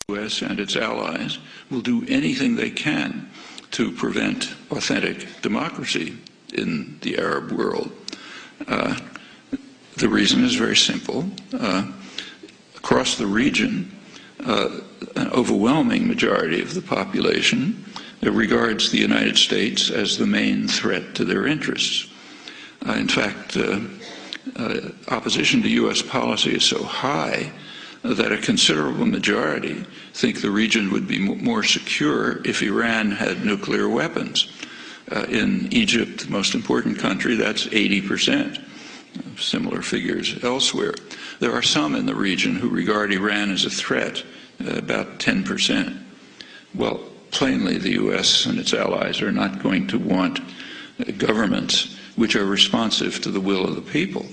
The U.S. and its allies will do anything they can to prevent authentic democracy in the Arab world. The reason is very simple. Across the region, an overwhelming majority of the population regards the United States as the main threat to their interests. In fact, opposition to U.S. policy is so high that a considerable majority think the region would be more secure if Iran had nuclear weapons. In Egypt, the most important country, that's 80%. Similar figures elsewhere. There are some in the region who regard Iran as a threat, about 10%. Well, plainly the U.S. and its allies are not going to want governments which are responsive to the will of the people.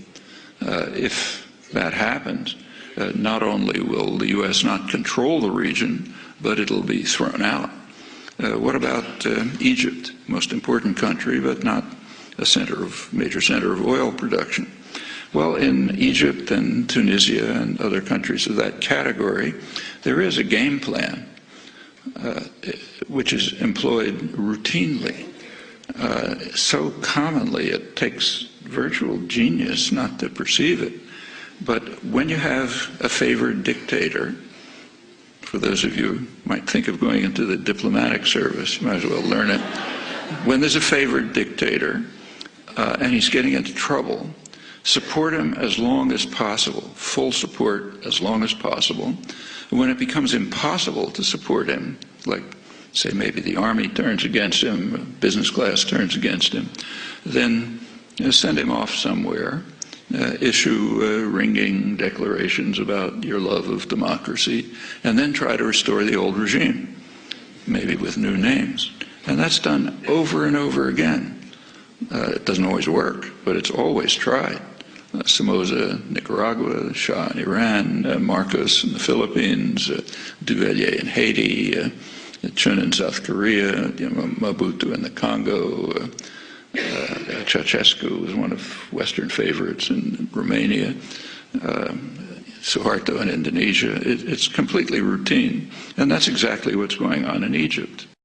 If that happens, not only will the U.S. not control the region, but it'll be thrown out. What about Egypt, most important country, but not a major center of oil production? Well, in Egypt and Tunisia and other countries of that category, there is a game plan which is employed routinely, so commonly it takes virtual genius not to perceive it. But when you have a favored dictator, for those of you who might think of going into the diplomatic service, you might as well learn it. When there's a favored dictator and he's getting into trouble, support him as long as possible, full support as long as possible. When it becomes impossible to support him, like say maybe the army turns against him, business class turns against him, then send him off somewhere, issue ringing declarations about your love of democracy, and then try to restore the old regime, maybe with new names. And that's done over and over again. It doesn't always work, but it's always tried. Somoza, Nicaragua, Shah in Iran, Marcos in the Philippines, Duvalier in Haiti, Chun in South Korea, Mobutu in the Congo, Ceausescu was one of Western favorites in Romania, Suharto in Indonesia. It's completely routine, and that's exactly what's going on in Egypt.